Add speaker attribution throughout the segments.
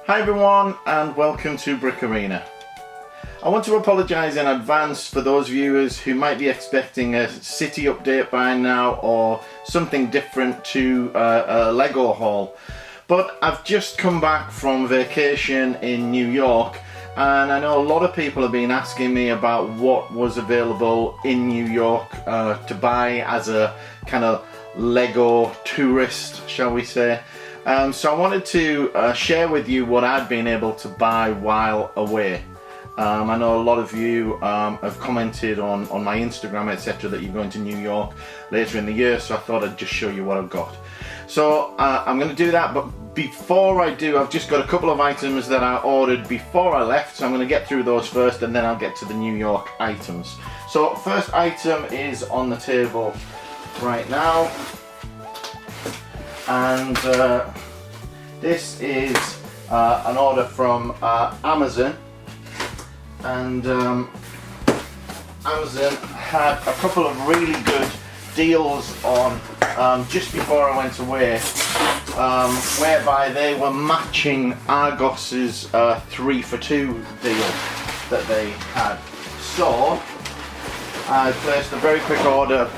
Speaker 1: Hi everyone and welcome to Brick Arena. I want to apologise in advance for those viewers who might be expecting a city update by now or something different to a Lego haul. But I've just come back from vacation in New York and I know a lot of people have been asking me about what was available in New York to buy as a kind of Lego tourist, shall we say. So I wanted to share with you what I'd been able to buy while away. I know a lot of you have commented on my Instagram, etc., that you're going to New York later in the year, so I thought I'd just show you what I've got. So I'm going to do that, but before I do, I've just got a couple of items that I ordered before I left, so I'm going to get through those first and then I'll get to the New York items. So first item is on the table right now. And this is an order from Amazon, and Amazon had a couple of really good deals on just before I went away, whereby they were matching Argos's 3 for 2 deal that they had. So I placed a very quick order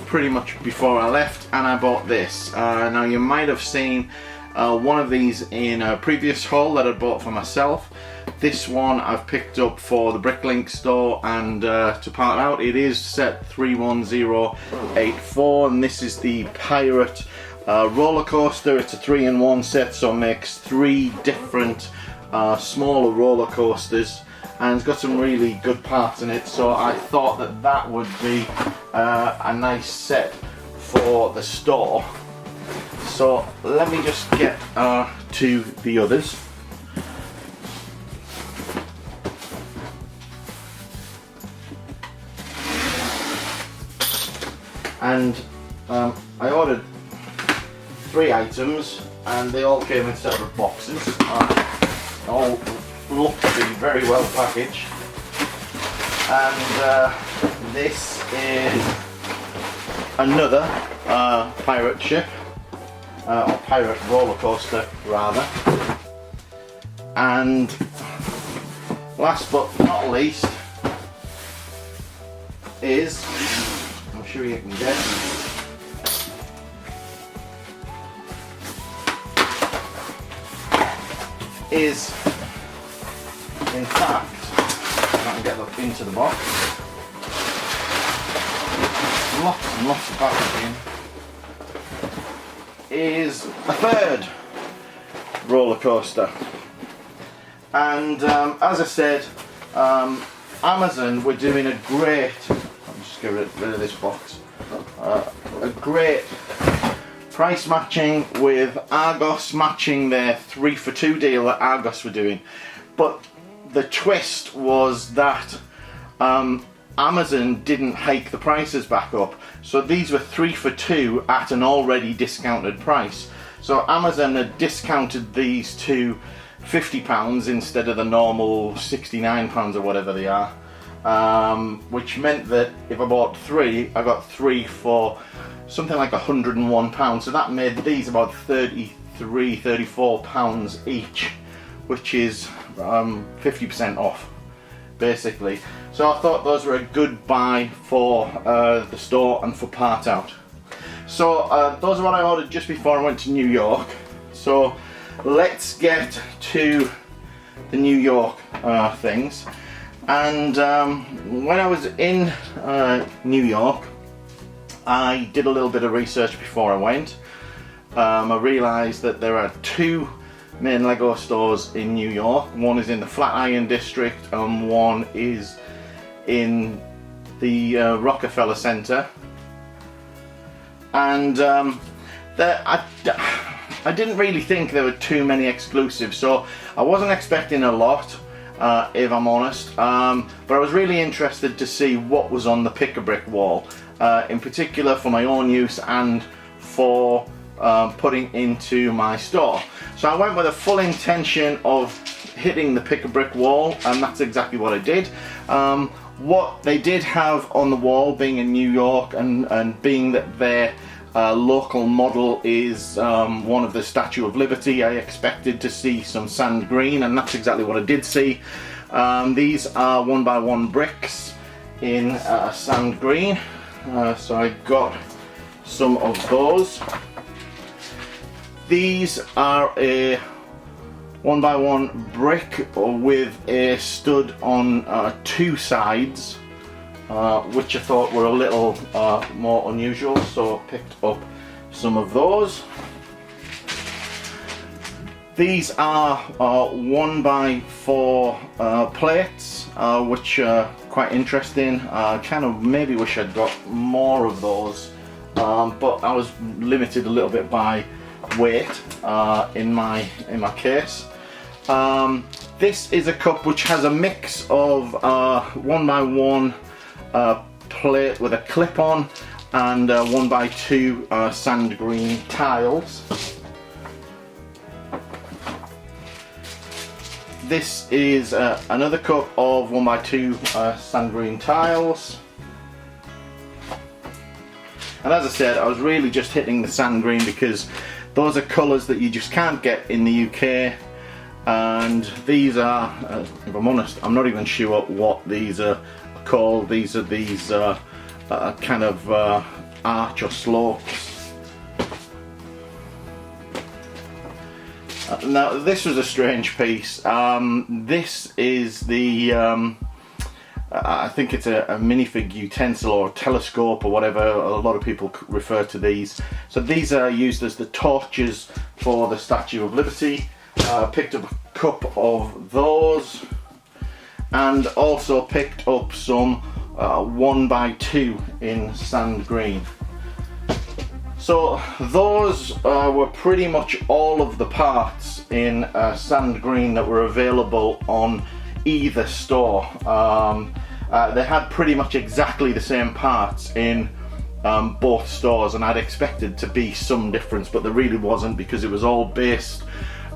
Speaker 1: pretty much before I left, and I bought this. Now you might have seen one of these in a previous haul that I bought for myself. This one I've picked up for the Bricklink store, and to part out, it is set 31084, and this is the Pirate roller coaster. It's a 3-in-1 set, so it makes 3 different smaller roller coasters, and it's got some really good parts in it, so I thought that that would be a nice set for the store. So let me just get to the others. And I ordered 3 items and they all came in separate boxes. All look to be very well packaged, and this is another pirate ship, or pirate roller coaster rather, and last but not least is, I'm sure you can guess, is in fact, if I can get that into the box, lots and lots of packaging, is a third roller coaster. And as I said, Amazon were doing a great, I'll just get rid of this box, a great price matching with Argos matching their 3 for 2 deal that Argos were doing. But the twist was that Amazon didn't hike the prices back up. So these were 3 for 2 at an already discounted price. So Amazon had discounted these to £50 instead of the normal £69 or whatever they are. Which meant that if I bought 3, I got 3 for something like £101. So that made these about £34 each, which is 50% off, basically. So I thought those were a good buy for the store and for part out. So those are what I ordered just before I went to New York. So let's get to the New York things. And when I was in New York, I did a little bit of research before I went. I realised that there are 2 main Lego stores in New York. One is in the Flatiron district and one is in the Rockefeller Center. And I didn't really think there were too many exclusives, so I wasn't expecting a lot, if I'm honest, but I was really interested to see what was on the pick-a-brick wall, in particular for my own use and for putting into my store. So I went with a full intention of hitting the pick-a-brick wall, and that's exactly what I did. What they did have on the wall, being in New York and being that their local model is one of the Statue of Liberty. I expected to see some sand green, and that's exactly what I did see. These are 1x1 bricks in sand green, so I got some of those. These are a 1x1 brick with a stud on two sides, which I thought were a little more unusual, so I picked up some of those. These are 1x4 plates, which are quite interesting. Kind of maybe wish I'd got more of those, but I was limited a little bit by weight in my case. This is a cup which has a mix of 1x1 plate with a clip on and 1x2 sand green tiles. This is another cup of 1x2 sand green tiles. And as I said, I was really just hitting the sand green because those are colours that you just can't get in the UK. And these are, if I'm honest, I'm not even sure what these are called. These are kind of arch or slopes. Now this was a strange piece. This is the I think it's a minifig utensil or telescope or whatever a lot of people refer to these. So these are used as the torches for the Statue of Liberty. Picked up a cup of those, and also picked up some 1x2 in sand green. So those were pretty much all of the parts in sand green that were available on either store. They had pretty much exactly the same parts in both stores, and I'd expected to be some difference, but there really wasn't, because it was all based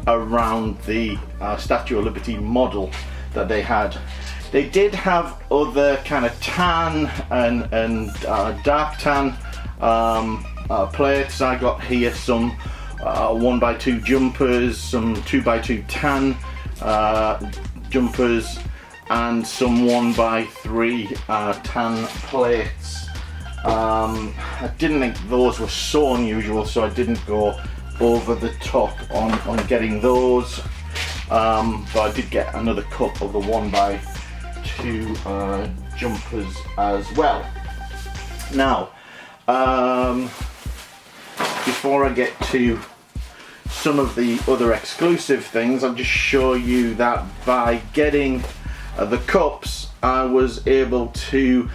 Speaker 1: around the Statue of Liberty model that they had. They did have other kind of tan and dark tan plates. I got here some 1x2 jumpers, some 2x2 tan jumpers, and some 1x3 tan plates. I didn't think those were so unusual, so I didn't go over the top on getting those, but I did get another cup of the 1x2 jumpers as well. Now, before I get to some of the other exclusive things, I'll just show you that by getting the cups, I was able to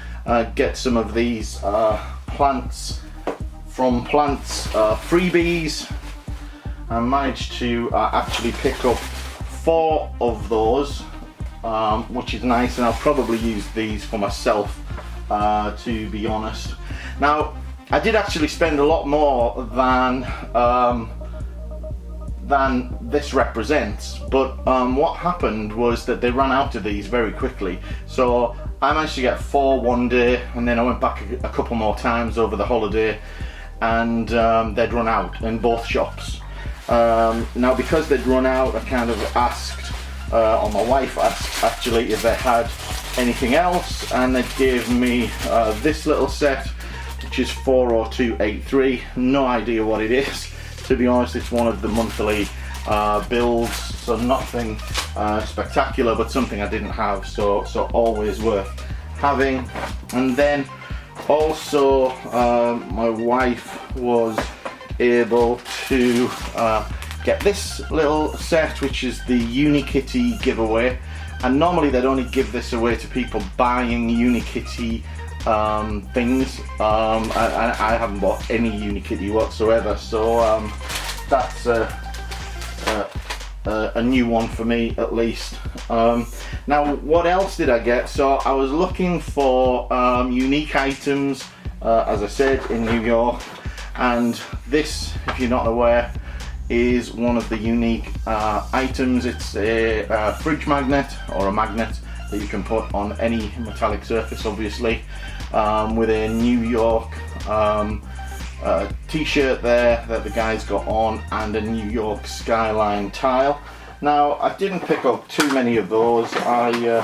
Speaker 1: get some of these plants from Plants freebies. I managed to actually pick up 4 of those, which is nice, and I'll probably use these for myself, to be honest. Now, I did actually spend a lot more than this represents, but what happened was that they ran out of these very quickly. So I managed to get 4 one day, and then I went back a couple more times over the holiday, and they'd run out in both shops. Now, because they'd run out, I kind of asked, or my wife asked actually, if they had anything else, and they gave me this little set, which is 40283. No idea what it is, to be honest. It's one of the monthly bills, so nothing spectacular, but something I didn't have, so always worth having. And then also my wife was able to get this little set, which is the Unikitty giveaway, and normally they'd only give this away to people buying Unikitty things. I haven't bought any Unikitty whatsoever, so that's a new one for me, at least. Now, what else did I get? So I was looking for unique items, as I said, in New York, and this, if you're not aware, is one of the unique items. It's a fridge magnet, or a magnet that you can put on any metallic surface, obviously, with a New York t-shirt there that the guy's got on, and a New York skyline tile. Now, I didn't pick up too many of those. I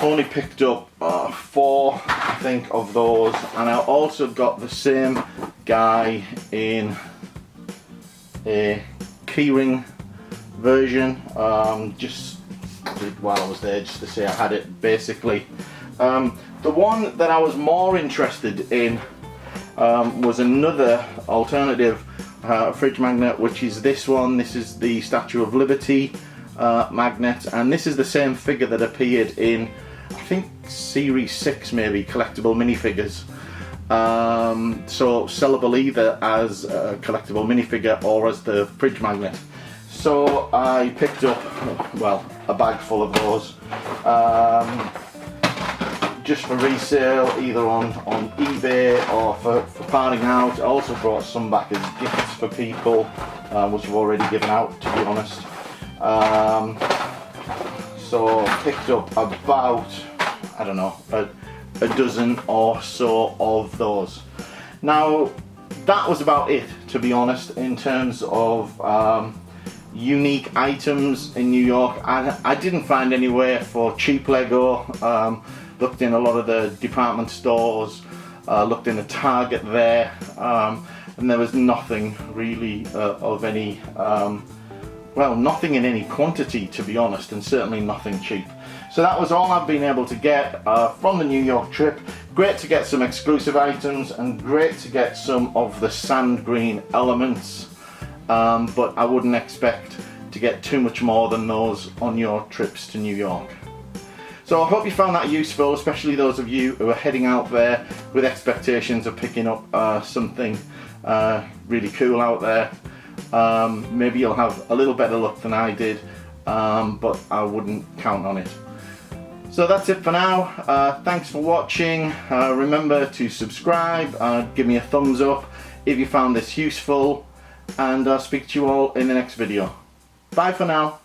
Speaker 1: only picked up 4, I think, of those, and I also got the same guy in a keyring version, just while I was there, just to say I had it basically. The one that I was more interested in was another alternative fridge magnet, which is this one. This is the Statue of Liberty magnet, and this is the same figure that appeared in, I think, series 6 maybe, collectible minifigures. So sellable either as a collectible minifigure or as the fridge magnet. So I picked up, well, a bag full of those, just for resale, either on eBay or for parting out. I also brought some back as gifts for people, which I've already given out, to be honest. So picked up about, I don't know, a dozen or so of those. Now, that was about it, to be honest, in terms of unique items in New York. I didn't find anywhere for cheap Lego. Looked in a lot of the department stores, looked in the Target there, and there was nothing really of any, well, nothing in any quantity, to be honest, and certainly nothing cheap. So that was all I've been able to get from the New York trip. Great to get some exclusive items, and great to get some of the sand green elements, but I wouldn't expect to get too much more than those on your trips to New York. So I hope you found that useful, especially those of you who are heading out there with expectations of picking up something really cool out there. Maybe you'll have a little better luck than I did, but I wouldn't count on it. So that's it for now. Thanks for watching. Remember to subscribe, give me a thumbs up if you found this useful, and I'll speak to you all in the next video. Bye for now.